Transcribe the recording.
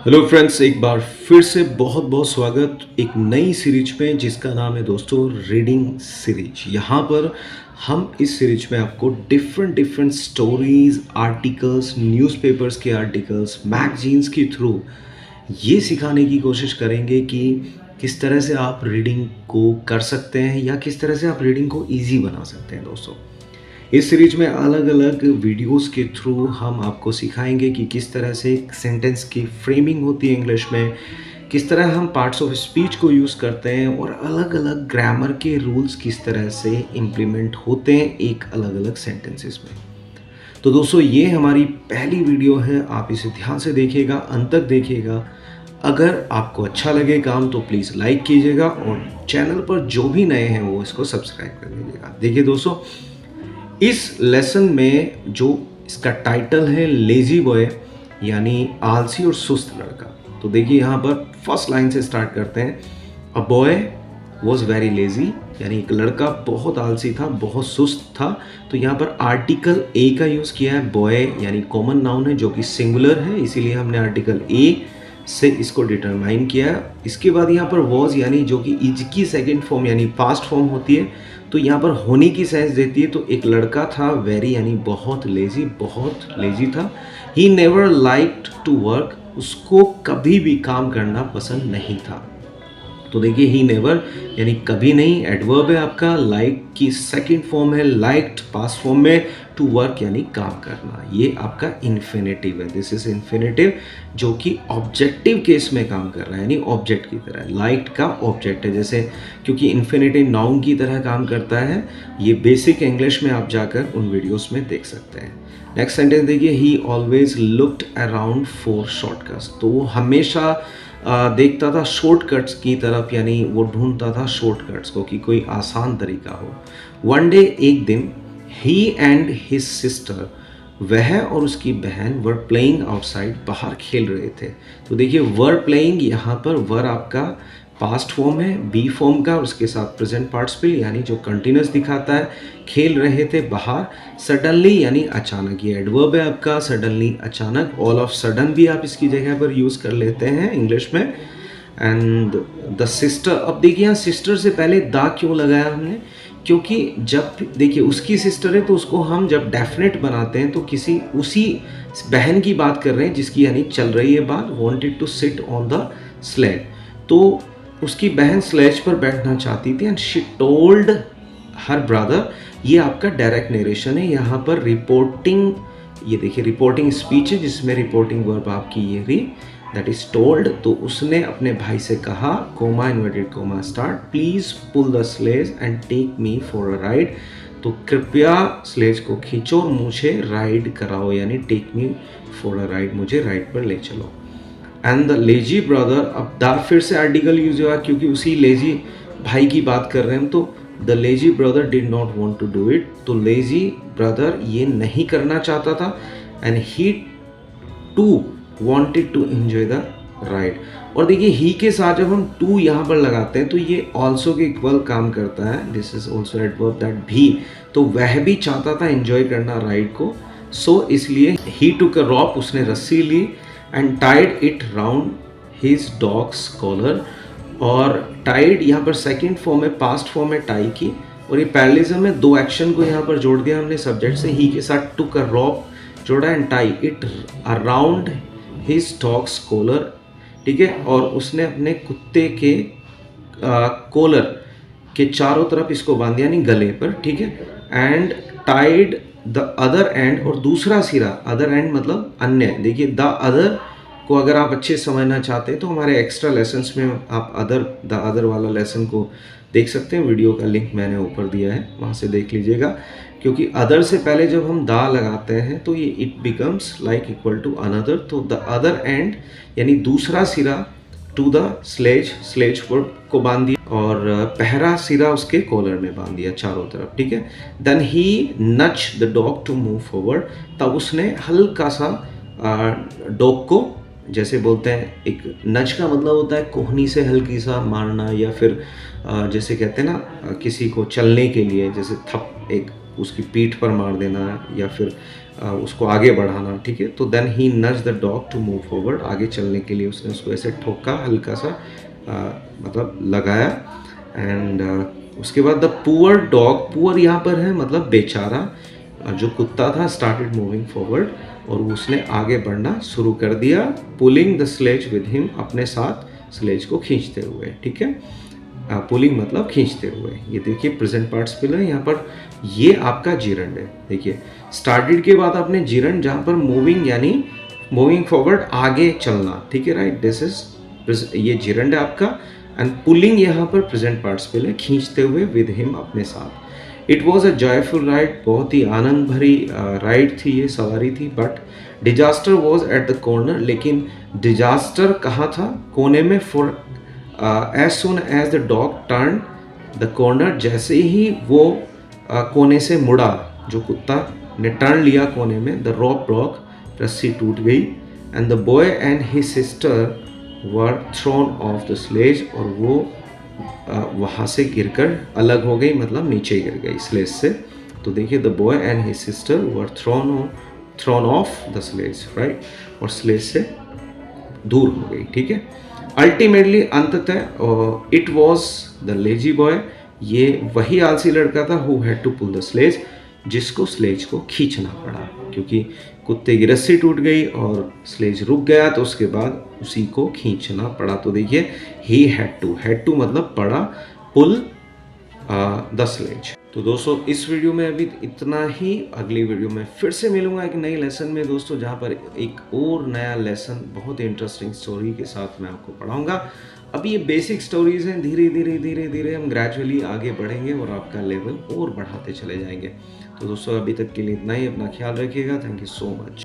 Hello friends, एक बार फिर से बहुत बहुत स्वागत एक नई सीरीज में जिसका नाम है दोस्तों रीडिंग सीरीज। यहाँ पर हम इस सीरीज में आपको different different stories, articles, newspapers के आर्टिकल्स, मैगजीन्स के थ्रू ये सिखाने की कोशिश करेंगे कि किस तरह से आप रीडिंग को कर सकते हैं या किस तरह से आप रीडिंग को ईजी बना सकते हैं दोस्तों। इस सीरीज में अलग अलग वीडियोस के थ्रू हम आपको सिखाएंगे कि किस तरह से एक सेंटेंस की फ्रेमिंग होती है इंग्लिश में, किस तरह हम पार्ट्स ऑफ स्पीच को यूज़ करते हैं और अलग अलग ग्रामर के रूल्स किस तरह से इम्प्लीमेंट होते हैं एक अलग अलग सेंटेंसेस में। तो दोस्तों ये हमारी पहली वीडियो है, आप इसे ध्यान से देखिएगा, अंत तक देखिएगा। अगर आपको अच्छा लगे काम तो प्लीज़ लाइक कीजिएगा और चैनल पर जो भी नए हैं वो इसको सब्सक्राइब कर लीजिएगा। देखिए दोस्तों, इस लेसन में जो इसका टाइटल है लेजी बॉय यानी आलसी और सुस्त लड़का। तो देखिए यहाँ पर फर्स्ट लाइन से स्टार्ट करते हैं। A boy was very lazy यानी एक लड़का बहुत आलसी था, बहुत सुस्त था। तो यहाँ पर आर्टिकल ए का यूज़ किया है। बॉय यानी कॉमन नाउन है जो कि सिंगुलर है, इसीलिए हमने आर्टिकल ए से इसको डिटरमाइन किया है। इसके बाद यहाँ पर वॉज यानी जो कि इज की सेकेंड फॉर्म यानी पास्ट फॉर्म होती है, तो यहाँ पर होने की सेंस देती है। तो एक लड़का था, वेरी यानी बहुत लेजी था। He never liked to work, उसको कभी भी काम करना पसंद नहीं था। तो देखिए ही नेवर यानी कभी नहीं, एडवर्ब है आपका। लाइक की सेकंड फॉर्म है लाइक्ड पास्ट फॉर्म में। टू वर्क यानी काम करना, ये आपका इन्फिनेटिव है। दिस इज इन्फिनेटिव जो कि ऑब्जेक्टिव केस में काम कर रहा है यानी ऑब्जेक्ट की तरह। लाइक्ड का ऑब्जेक्ट है, जैसे क्योंकि इन्फिनेटिव नाउन की तरह काम करता है। ये बेसिक इंग्लिश में आप जाकर उन वीडियोस में देख सकते हैं। नेक्स्ट सेंटेंस देखिए, ही always looked around for shortcuts. तो वो हमेशा देखता था शॉर्टकट्स की तरफ, यानी वो ढूंढता था शॉर्टकट्स को कि कोई आसान तरीका हो। वन डे एक दिन, ही एंड हिज सिस्टर, वह और उसकी बहन वर प्लेइंग आउटसाइड, बाहर खेल रहे थे। तो देखिए वर प्लेइंग, यहाँ पर वर आपका पास्ट फॉर्म है बी फॉर्म का, उसके साथ प्रेजेंट पार्टिसिपल यानी जो कंटिन्यूस दिखाता है। खेल रहे थे बाहर। सडनली यानी अचानक, ये एडवर्ब है आपका। सडनली अचानक, ऑल ऑफ सडन भी आप इसकी जगह पर यूज़ कर लेते हैं इंग्लिश में। एंड द सिस्टर, अब देखिए यहाँ सिस्टर से पहले दा क्यों लगाया हमने, क्योंकि जब देखिए उसकी सिस्टर है तो उसको हम जब डेफिनेट बनाते हैं तो किसी उसी बहन की बात कर रहे हैं जिसकी यानी चल रही है बात। Wanted to sit on the sledge, तो उसकी बहन स्लेज पर बैठना चाहती थी। And she told her brother, ये आपका डायरेक्ट नरेशन है। यहाँ पर रिपोर्टिंग, ये देखिए रिपोर्टिंग स्पीच है जिसमें रिपोर्टिंग वर्ब आपकी ये रही, दैट इज टोल्ड। तो उसने अपने भाई से कहा, comma inverted comma start, please pull the sledge and take me for a ride. तो कृपया स्लेज को खींचो और मुझे राइड कराओ, यानी take me for a ride, मुझे राइड पर ले चलो। एंड द लेजी ब्रदर, अब द फिर से आर्टिकल यूज हुआ क्योंकि उसी लेजी भाई की बात कर रहे हैं। तो the lazy brother did not want to do it, तो लेजी ब्रदर ये नहीं करना चाहता था। And he too wanted to enjoy the ride. और देखिए ही के साथ जब हम टू यहाँ पर लगाते हैं तो ये ऑल्सो के इक्वल काम करता है। This is also adverb that भी, तो वह भी चाहता था एंजॉय करना राइड को। सो इसलिए ही टुक अ रॉप, उसने रस्सी ली, and tied it round his dog's collar. और टाइड यहाँ पर सेकंड फॉर्म है, पास्ट फॉर्म है टाई की, और ये पैरेललिज्म में दो एक्शन को यहाँ पर जोड़ दिया हमने सब्जेक्ट से। ही के साथ टुक अ रॉप जोड़ा and tie it around his dog's collar, ठीक है। और उसने अपने कुत्ते के कॉलर के चारों तरफ इसको बांध दिया, यानी गले पर, ठीक है। And tied the other and, और दूसरा सिरा, अदर एंड मतलब अन्य। देखिए द अदर को अगर आप अच्छे समझना चाहते हैं तो हमारे एक्स्ट्रा लेसन्स में आप द अदर वाला लेसन को देख सकते हैं। वीडियो का लिंक मैंने ऊपर दिया है, वहाँ से देख लीजिएगा। क्योंकि अदर से पहले जब हम दा लगाते हैं तो ये it becomes like equal to another. तो द अदर एंड यानी दूसरा सिरा टू द स्लेज, स्लेज पर को बांध दिया, और पहरा सिरा उसके कॉलर में बांध दिया चारों तरफ, ठीक है। Then he nudge the dog to move forward, तब उसने हल्का सा डॉग को, जैसे बोलते हैं एक नच का मतलब होता है कोहनी से हल्की सा मारना, या फिर जैसे कहते हैं ना किसी को चलने के लिए, जैसे थप एक उसकी पीठ पर मार देना या फिर उसको आगे बढ़ाना, ठीक है। तो then he nudge the dog to move forward, आगे चलने के लिए उसने उसको ऐसे ठोका, हल्का सा मतलब लगाया। एंड उसके बाद द पुअर डॉग, पुअर यहाँ पर है मतलब बेचारा, जो कुत्ता था स्टार्टेड मूविंग फॉरवर्ड, और उसने आगे बढ़ना शुरू कर दिया, pulling the sledge with him, अपने साथ स्लेज को खींचते हुए, ठीक है। पुलिंग मतलब खींचते हुए। ये देखिए प्रेजेंट पार्टिसिपल है यहाँ पर, ये आपका जीरंड है। देखिए स्टार्टेड के बाद आपने जीरंड जहाँ पर मूविंग यानी मूविंग फॉरवर्ड, आगे चलना, ठीक है, राइट। दिस इज, ये जीरंड है आपका। एंड पुलिंग यहाँ पर प्रेजेंट पार्टिसिपल है, खींचते हुए, विद हिम अपने साथ। It was a joyful ride, बहुत ही आनंद भरी राइड थी, ये सवारी थी। But disaster was at the corner, लेकिन डिजास्टर कहाँ था, कोने में। For as soon as the dog turn the corner, जैसे ही वो कोने से मुड़ा, जो कुत्ता ने टर्न लिया कोने में, द रोप ब्रोक, रस्सी टूट गई। And the boy and his sister were thrown off the sledge, और वो वहाँ से गिरकर अलग हो गई, मतलब नीचे गिर गई स्लेज से। तो देखिए the boy and his sister were thrown off the sledge, right, और स्लेज से दूर हो गई, ठीक है। अल्टीमेटली अंततः it was the lazy boy, ये वही आलसी लड़का था, who had to pull the sledge, जिसको स्लेज को खींचना पड़ा, क्योंकि कुत्ते की रस्सी टूट गई और स्लेज रुक गया, तो उसके बाद उसी को खींचना पड़ा। तो देखिए ही हैड टू मतलब पड़ा, पुल द स्लेज। तो दोस्तों इस वीडियो में अभी इतना ही। अगली वीडियो में फिर से मिलूंगा एक नई लेसन में दोस्तों, जहाँ पर एक और नया लेसन बहुत ही इंटरेस्टिंग स्टोरी के साथ मैं आपको पढ़ाऊंगा। अभी ये बेसिक स्टोरीज हैं, धीरे धीरे धीरे धीरे हम ग्रेजुअली आगे बढ़ेंगे और आपका लेवल और बढ़ाते चले जाएंगे। तो दोस्तों अभी तक के लिए इतना ही, अपना ख्याल रखिएगा। Thank you so much.